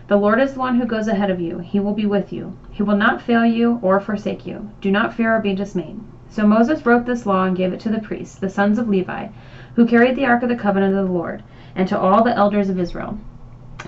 The Lord is the one who goes ahead of you. He will be with you. He will not fail you or forsake you. Do not fear or be dismayed." So Moses wrote this law and gave it to the priests, the sons of Levi, who carried the ark of the covenant of the Lord, and to all the elders of Israel.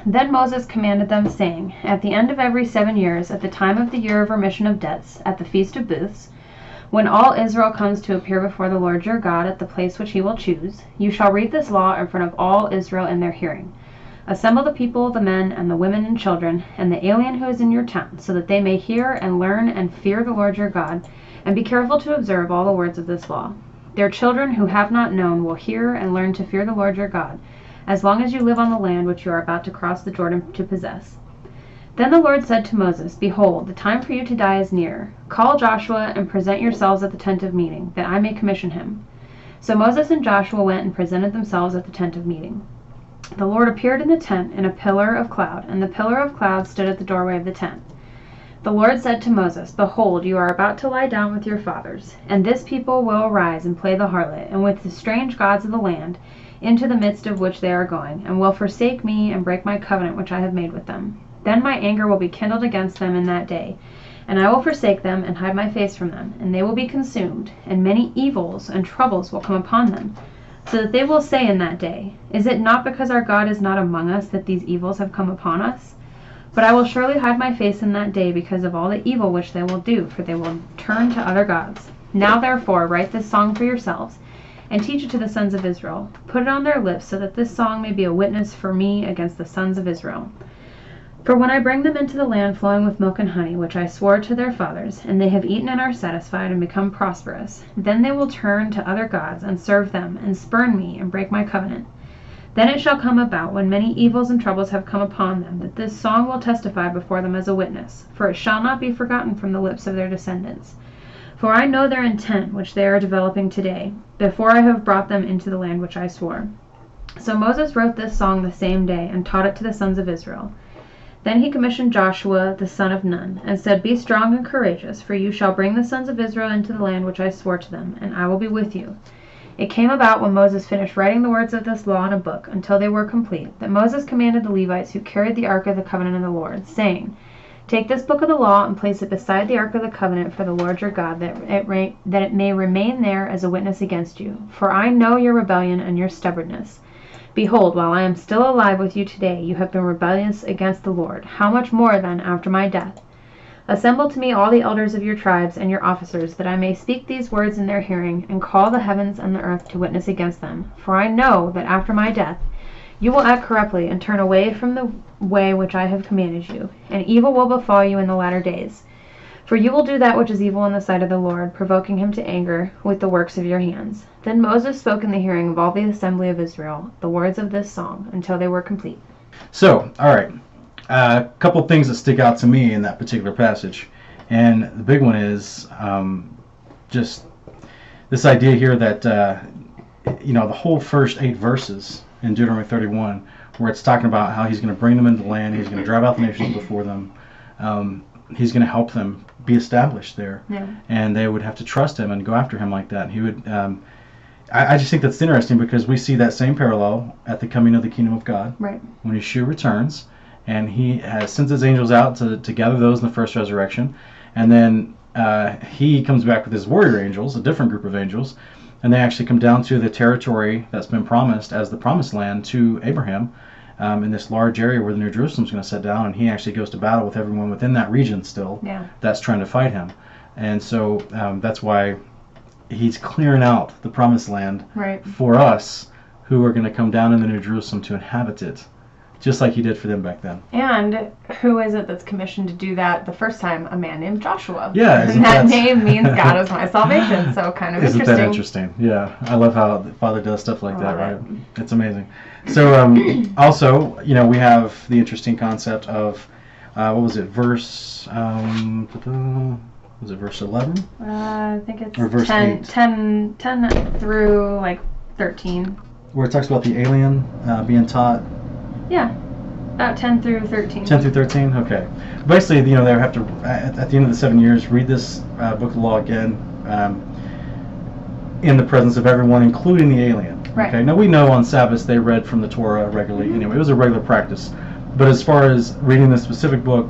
Then Moses commanded them, saying, "At the end of every 7 years, at the time of the year of remission of debts, at the Feast of Booths, when all Israel comes to appear before the Lord your God at the place which he will choose, you shall read this law in front of all Israel in their hearing. Assemble the people, the men, and the women and children, and the alien who is in your town, so that they may hear and learn and fear the Lord your God, and be careful to observe all the words of this law. Their children who have not known will hear and learn to fear the Lord your God, as long as you live on the land which you are about to cross the Jordan to possess." Then the Lord said to Moses, "Behold, the time for you to die is near. Call Joshua and present yourselves at the tent of meeting, that I may commission him." So Moses and Joshua went and presented themselves at the tent of meeting. The Lord appeared in the tent in a pillar of cloud, and the pillar of cloud stood at the doorway of the tent. The Lord said to Moses, "Behold, you are about to lie down with your fathers, and this people will arise and play the harlot, and with the strange gods of the land, into the midst of which they are going, and will forsake me and break my covenant which I have made with them. Then my anger will be kindled against them in that day, and I will forsake them and hide my face from them, and they will be consumed, and many evils and troubles will come upon them, so that they will say in that day, Is it not because our God is not among us that these evils have come upon us? But I will surely hide my face in that day because of all the evil which they will do, for they will turn to other gods. Now therefore write this song for yourselves, and teach it to the sons of Israel. Put it on their lips, so that this song may be a witness for me against the sons of Israel. For when I bring them into the land flowing with milk and honey, which I swore to their fathers, and they have eaten and are satisfied and become prosperous, then they will turn to other gods and serve them, and spurn me and break my covenant. Then it shall come about, when many evils and troubles have come upon them, that this song will testify before them as a witness, for it shall not be forgotten from the lips of their descendants. For I know their intent, which they are developing today, before I have brought them into the land which I swore." So Moses wrote this song the same day, and taught it to the sons of Israel. Then he commissioned Joshua the son of Nun, and said, "Be strong and courageous, for you shall bring the sons of Israel into the land which I swore to them, and I will be with you." It came about, when Moses finished writing the words of this law in a book, until they were complete, that Moses commanded the Levites who carried the ark of the covenant of the Lord, saying, "Take this book of the law and place it beside the ark of the covenant for the Lord your God, that it may remain there as a witness against you. For I know your rebellion and your stubbornness. Behold, while I am still alive with you today, you have been rebellious against the Lord. How much more then after my death? Assemble to me all the elders of your tribes and your officers, that I may speak these words in their hearing, and call the heavens and the earth to witness against them. For I know that after my death you will act corruptly, and turn away from the way which I have commanded you, and evil will befall you in the latter days. For you will do that which is evil in the sight of the Lord, provoking him to anger with the works of your hands." Then Moses spoke in the hearing of all the assembly of Israel the words of this song, until they were complete. So, all right. A couple things that stick out to me in that particular passage. And the big one is just this idea here that, the whole first 8 verses in Deuteronomy 31, where it's talking about how he's going to bring them into the land, he's going to drive out the nations before them, he's going to help them be established there. Yeah. And they would have to trust him and go after him like that. He would. I just think that's interesting, because we see that same parallel at the coming of the kingdom of God. Right. When Yeshua returns, and he sends his angels out to gather those in the first resurrection, and then he comes back with his warrior angels, a different group of angels, and they actually come down to the territory that's been promised as the promised land to Abraham, in this large area where the New Jerusalem's going to set down, and he actually goes to battle with everyone within that region still that's trying to fight him. And so that's why he's clearing out the promised land for us, who are going to come down in the New Jerusalem to inhabit it, just like he did for them back then. And who is it that's commissioned to do that the first time? A man named Joshua. Yeah. And that name means God is my salvation, so kind of isn't interesting. Isn't that interesting? Yeah. I love how the Father does stuff like that, right? It's amazing. So also, we have the interesting concept of, what was it, verse, was it verse 11? I think it's or verse 10 through like 13. Where it talks about the alien being taught. Yeah, about 10 through 13. 10 through 13? Okay. Basically, they would have to, at the end of the 7 years, read this book of the law again in the presence of everyone, including the alien. Right. Okay. Now, we know on Sabbath they read from the Torah regularly. Anyway, it was a regular practice. But as far as reading this specific book,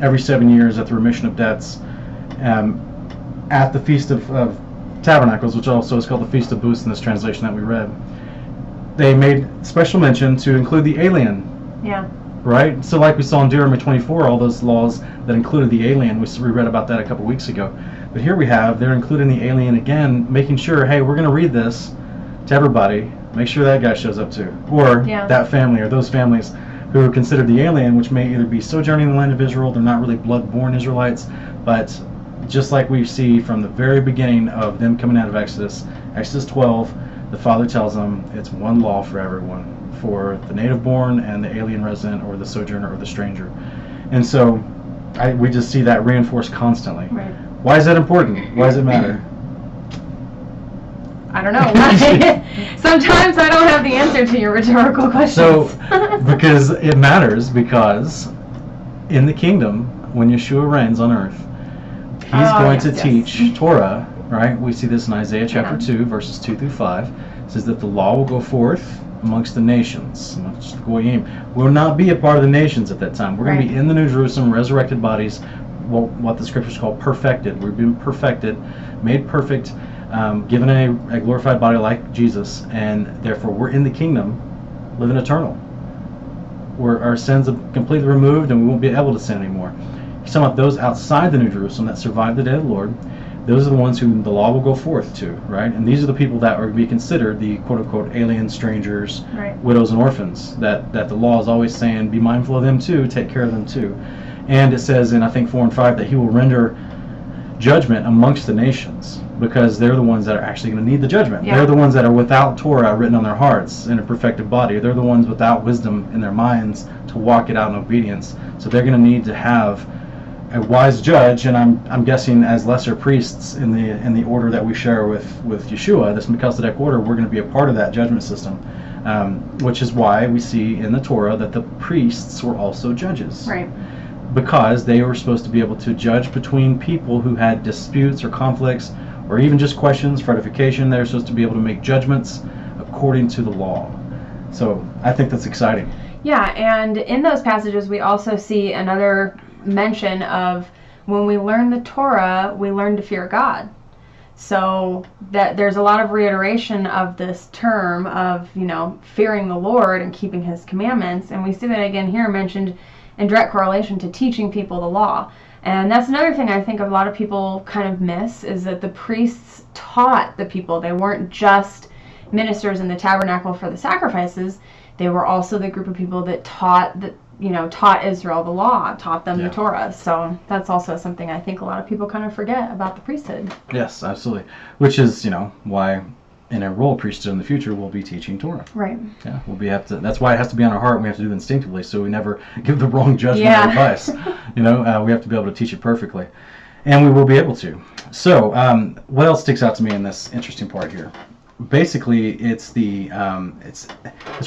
every 7 years at the Remission of Debts, at the Feast of Tabernacles, which also is called the Feast of Booths in this translation that we read, they made special mention to include the alien. Yeah. Right? So like we saw in Deuteronomy 24, all those laws that included the alien, we read about that a couple weeks ago. But here we have, they're including the alien again, making sure, hey, we're going to read this to everybody, make sure that guy shows up too. Or that family, or those families who are considered the alien, which may either be sojourning in the land of Israel, they're not really blood-born Israelites, but just like we see from the very beginning of them coming out of Exodus 12, the Father tells them it's one law for everyone, for the native-born and the alien resident, or the sojourner, or the stranger. And so we just see that reinforced constantly. Right. Why is that important? Why does it matter? I don't know. Sometimes I don't have the answer to your rhetorical questions. So, because it matters, because in the kingdom, when Yeshua reigns on earth, he's going to teach Torah, right? We see this in Isaiah chapter 2, verses 2 through 5. It says that the law will go forth amongst the nations, amongst the Goyim. We'll not be a part of the nations at that time. We're going to be in the New Jerusalem, resurrected bodies, what the scriptures call perfected. We've been perfected, made perfect, given a glorified body like Jesus, and therefore we're in the kingdom, living eternal. Where our sins are completely removed and we won't be able to sin anymore. He's talking about those outside the New Jerusalem that survived the day of the Lord. Those are the ones whom the law will go forth to, right? And these are the people that are to be considered the quote-unquote alien, strangers, widows, and orphans, that the law is always saying, be mindful of them too, take care of them too. And it says in, I think, 4 and 5, that he will render judgment amongst the nations, because they're the ones that are actually going to need the judgment. They're the ones that are without Torah written on their hearts in a perfected body. They're the ones without wisdom in their minds to walk it out in obedience. So they're going to need to have a wise judge, and I'm guessing as lesser priests in the order that we share with Yeshua, this Melchizedek order, we're going to be a part of that judgment system, which is why we see in the Torah that the priests were also judges. Right. Because they were supposed to be able to judge between people who had disputes or conflicts, or even just questions for edification. They're supposed to be able to make judgments according to the law. So I think that's exciting. Yeah, and in those passages we also see another mention of when we learn the Torah, we learn to fear God. So that there's a lot of reiteration of this term of, fearing the Lord and keeping his commandments. And we see that again here mentioned in direct correlation to teaching people the law. And that's another thing I think a lot of people kind of miss, is that the priests taught the people. They weren't just ministers in the tabernacle for the sacrifices. They were also the group of people that taught Israel the law, taught them the Torah. So that's also something I think a lot of people kind of forget about the priesthood. Yes, absolutely. Which is, why in a royal priesthood in the future we'll be teaching Torah. Right. Yeah, that's why it has to be on our heart, and we have to do it instinctively so we never give the wrong judgment or advice. We have to be able to teach it perfectly. And we will be able to. So, what else sticks out to me in this interesting part here? Basically, it's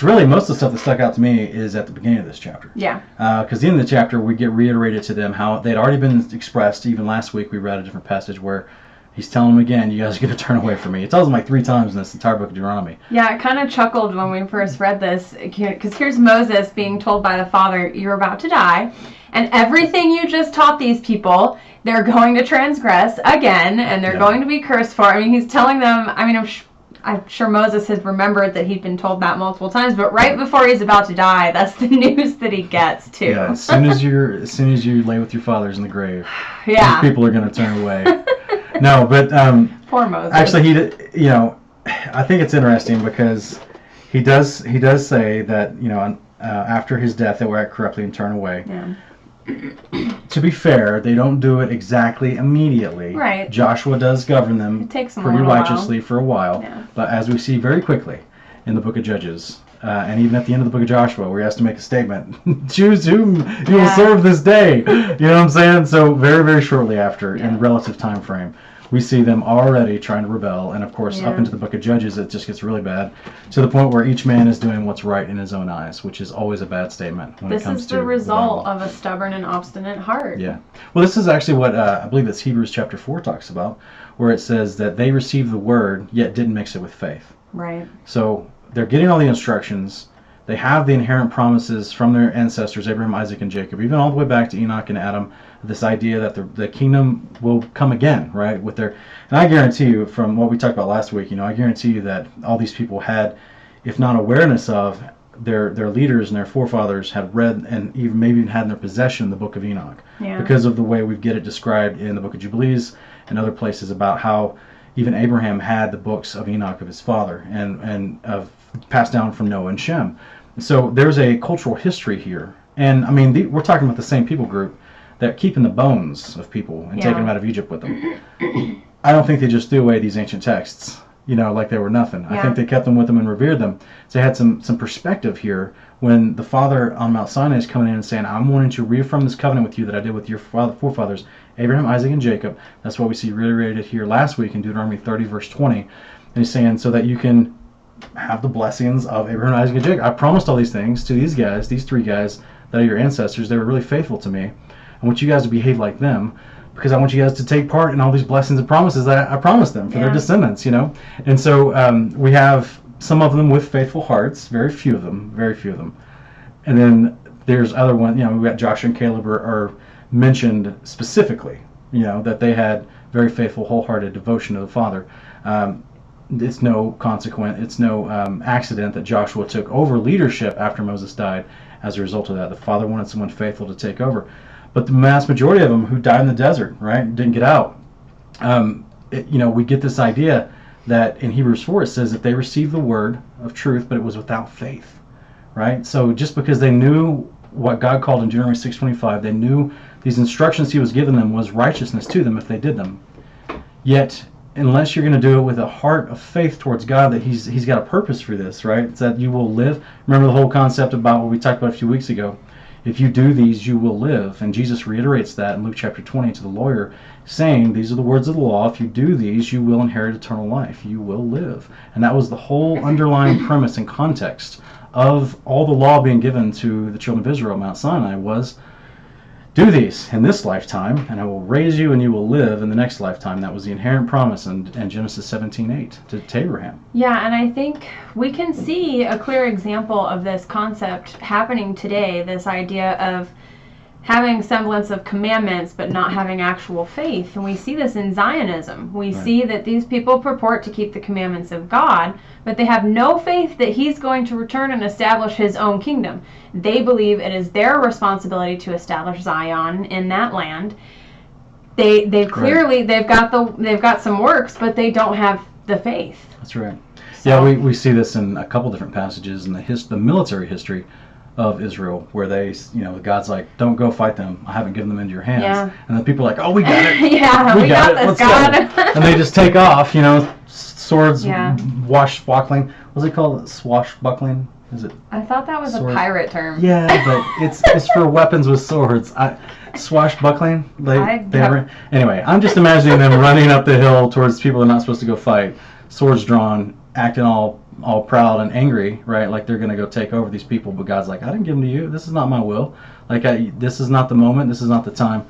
really most of the stuff that stuck out to me is at the beginning of this chapter. Yeah. Because at the end of the chapter, we get reiterated to them how they'd already been expressed. Even last week, we read a different passage where he's telling them again, you guys are going to turn away from me. He tells them like 3 times in this entire book of Deuteronomy. Yeah, I kind of chuckled when we first read this, because here's Moses being told by the Father, you're about to die, and everything you just taught these people, they're going to transgress again, and they're going to be cursed for. I mean, he's telling them, I'm sure Moses has remembered that he'd been told that multiple times, but right before he's about to die, that's the news that he gets too. Yeah, as soon as you lay with your fathers in the grave, these people are going to turn away. No, but poor Moses. Actually, I think it's interesting because he does say that after his death they will act corruptly and turn away. Yeah. To be fair, they don't do it exactly immediately. Right. Joshua does govern them pretty righteously for a while. Yeah. But as we see very quickly in the book of Judges, and even at the end of the book of Joshua, where he has to make a statement, choose whom you will serve this day. You know what I'm saying? So very, very shortly after, in relative time frame, we see them already trying to rebel. And of course, up into the book of Judges, it just gets really bad, to the point where each man is doing what's right in his own eyes, which is always a bad statement when it comes to... This is the result of a stubborn and obstinate heart. Yeah. Well, this is actually what I believe it's Hebrews chapter 4 talks about, where it says that they received the word, yet didn't mix it with faith. Right. So they're getting all the instructions, They have the inherent promises from their ancestors, Abraham, Isaac, and Jacob, even all the way back to Enoch and Adam, this idea that the kingdom will come again, right? And I guarantee you, from what we talked about last week, I guarantee you that all these people had, if not awareness of, their leaders and their forefathers had read and even maybe had in their possession the book of Enoch, because of the way we get it described in the book of Jubilees and other places about how even Abraham had the books of Enoch of his father and passed down from Noah and Shem. So there's a cultural history here. And I mean, we're talking about the same people group that are keeping the bones of people and taking them out of Egypt with them. I don't think they just threw away these ancient texts, like they were nothing. I think they kept them with them and revered them. So they had some perspective here when the Father on Mount Sinai is coming in and saying, I'm wanting to reaffirm this covenant with you that I did with your forefathers, Abraham, Isaac, and Jacob. That's what we see reiterated here last week in Deuteronomy 30, verse 20. And he's saying, so that you can have the blessings of Abraham, Isaac, and Jacob. I promised all these things to these guys, these three guys that are your ancestors. They were really faithful to me. I want you guys to behave like them, because I want you guys to take part in all these blessings and promises that I promised them for their descendants, And so we have some of them with faithful hearts, very few of them. And then there's other ones, we've got Joshua and Caleb are mentioned specifically, that they had very faithful, wholehearted devotion to the Father. It's no consequence, it's no accident that Joshua took over leadership after Moses died as a result of that. The Father wanted someone faithful to take over. But the mass majority of them who died in the desert, right, didn't get out. We get this idea that in Hebrews 4 it says that they received the word of truth, but it was without faith, right? So just because they knew what God called in Deuteronomy 6:25, they knew these instructions he was giving them was righteousness to them if they did them. Yet, unless you're going to do it with a heart of faith towards God, that he's got a purpose for this, right? It's that you will live. Remember the whole concept about what we talked about a few weeks ago. If you do these, you will live. And Jesus reiterates that in Luke chapter 20 to the lawyer, saying, these are the words of the law. If you do these, you will inherit eternal life. You will live. And that was the whole underlying premise and context of all the law being given to the children of Israel at Mount Sinai was, do these in this lifetime, and I will raise you and you will live in the next lifetime. That was the inherent promise in Genesis 17:8 to Abraham. Yeah, and I think we can see a clear example of this concept happening today, this idea of having semblance of commandments but not having actual faith. And we see this in Zionism. We see that these people purport to keep the commandments of God, but they have no faith that he's going to return and establish his own kingdom. They believe it is their responsibility to establish Zion in that land. They've clearly they've got some works, but they don't have the faith. That's right. So, yeah, we see this in a couple different passages in the military history of Israel, where God's like, don't go fight them. I haven't given them into your hands. Yeah. And the people are like, oh, we got it. We got this, Let's God. Go. And they just take off, swords, swashbuckling. What's it called? Swashbuckling? Is it? I thought that was a pirate term. Yeah, but it's for weapons with swords. Swashbuckling? Anyway, I'm just imagining them running up the hill towards people they're not supposed to go fight, swords drawn, acting all proud and angry, right? Like they're going to go take over these people, but God's like, I didn't give them to you. This is not my will. This is not the moment. This is not the time.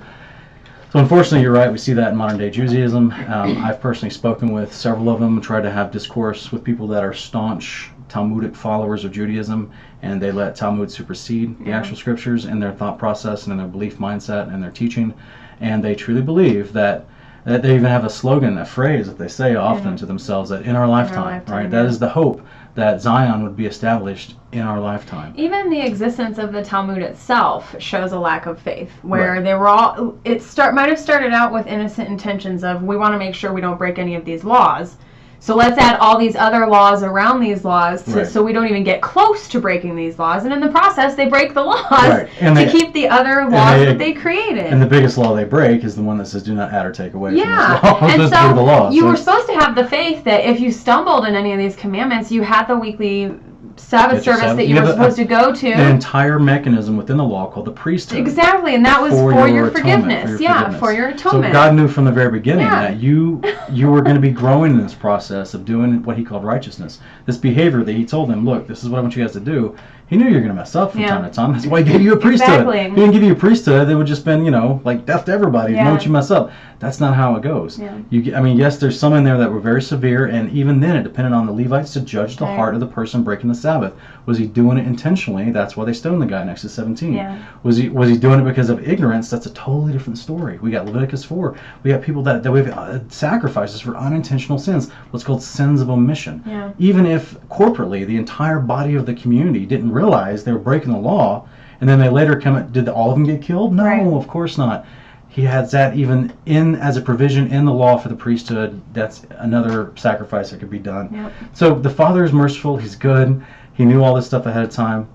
So unfortunately, you're right. We see that in modern day Judaism. I've personally spoken with several of them, tried to have discourse with people that are staunch Talmudic followers of Judaism, and they let Talmud supersede the actual scriptures in their thought process and in their belief mindset and their teaching. And they truly believe that they even have a slogan, a phrase that they say often to themselves, that in our lifetime, right? That is the hope that Zion would be established in our lifetime. Even the existence of the Talmud itself shows a lack of faith, where they were all, might have started out with innocent intentions of, we want to make sure we don't break any of these laws. So let's add all these other laws around these laws so we don't even get close to breaking these laws. And in the process, they break the laws to keep the other laws that they created. And the biggest law they break is the one that says do not add or take away from this law. And so you were supposed to have the faith that if you stumbled in any of these commandments, you had the weekly Sabbath service that you were supposed to go to. An entire mechanism within the law called the priesthood. Exactly, and that was for your forgiveness. For your atonement. So God knew from the very beginning that you were going to be growing in this process of doing what he called righteousness. This behavior that he told them, look, this is what I want you guys to do. He knew you were going to mess up from Yeah. time to time. That's why he gave you a priesthood. Exactly. He didn't give you a priesthood that would just been, like death to everybody. Yeah. Know what you mess up. That's not how it goes. Yeah. Yes, there's some in there that were very severe, and even then it depended on the Levites to judge the Right. heart of the person breaking the Sabbath. Was he doing it intentionally? That's why they stoned the guy in Exodus 17. Yeah. Was he doing it because of ignorance? That's a totally different story. We got Leviticus 4. We got people that we've sacrifices for unintentional sins, what's called sins of omission. Yeah. Even if corporately the entire body of the community didn't realize they were breaking the law, and then they later did all of them get killed? No, Right. of course not. He has that even in as a provision in the law for the priesthood. That's another sacrifice that could be done. Yep. So the Father is merciful. He's good. He knew all this stuff ahead of time.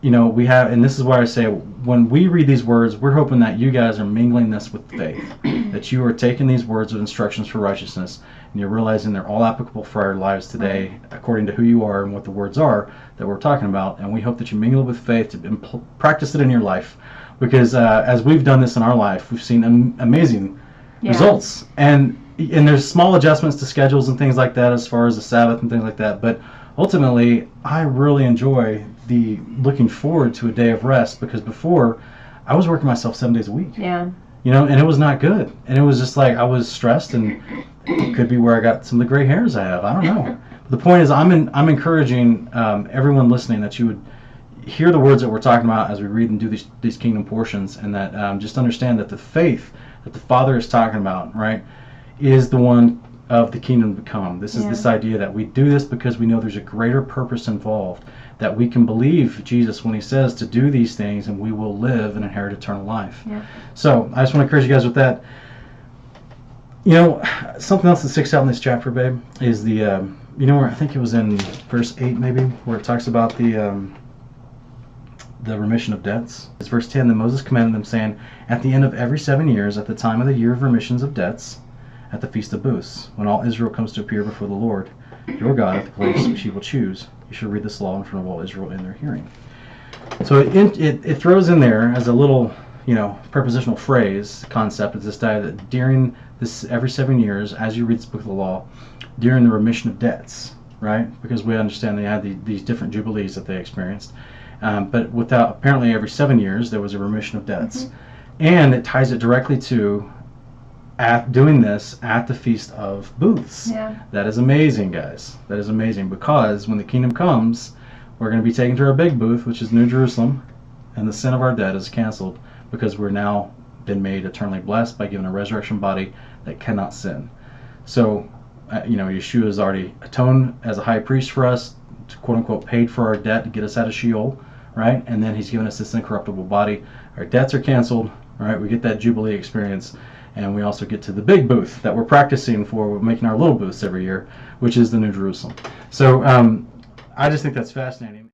We have, and this is why I say, when we read these words, we're hoping that you guys are mingling this with faith, that you are taking these words of instructions for righteousness, and you're realizing they're all applicable for our lives today, according to who you are and what the words are that we're talking about. And we hope that you mingle it with faith to practice it in your life, because as we've done this in our life, we've seen amazing results. And there's small adjustments to schedules and things like that as far as the Sabbath and things like that, but ultimately, I really enjoy the looking forward to a day of rest, because before, I was working myself 7 days a week. Yeah. And it was not good. And it was just like I was stressed, and it could be where I got some of the gray hairs I have. I don't know. But the point is, I'm encouraging everyone listening that you would hear the words that we're talking about as we read and do these kingdom portions, and that just understand that the faith that the Father is talking about, right, is the one of the kingdom to come. This is this idea that we do this because we know there's a greater purpose involved, that we can believe Jesus when he says to do these things, and we will live and inherit eternal life. Yeah. So I just want to encourage you guys with that. Something else that sticks out in this chapter, babe, is the where I think it was in verse 8 maybe, where it talks about the remission of debts. It's verse 10. Then Moses commanded them, saying, at the end of every 7 years, at the time of the year of remissions of debts, at the Feast of Booths, when all Israel comes to appear before the Lord your God at the place which he will choose, you shall read this law in front of all Israel in their hearing. So it throws in there as a little prepositional phrase concept. It's this idea that during this every 7 years, as you read this book of the law, during the remission of debts, right? Because we understand they had these different jubilees that they experienced, but apparently every 7 years there was a remission of debts, and it ties it directly to doing this at the Feast of Booths. Yeah. That is amazing, guys. That is amazing, because when the kingdom comes, we're going to be taken to our big booth, which is New Jerusalem, and the sin of our debt is canceled, because we're now been made eternally blessed by given a resurrection body that cannot sin. So, Yeshua has already atoned as a high priest for us, to, quote unquote, paid for our debt to get us out of Sheol, right? And then he's given us this incorruptible body. Our debts are canceled, right? We get that Jubilee experience. And we also get to the big booth that we're practicing for. We're making our little booths every year, which is the New Jerusalem. So I just think that's fascinating.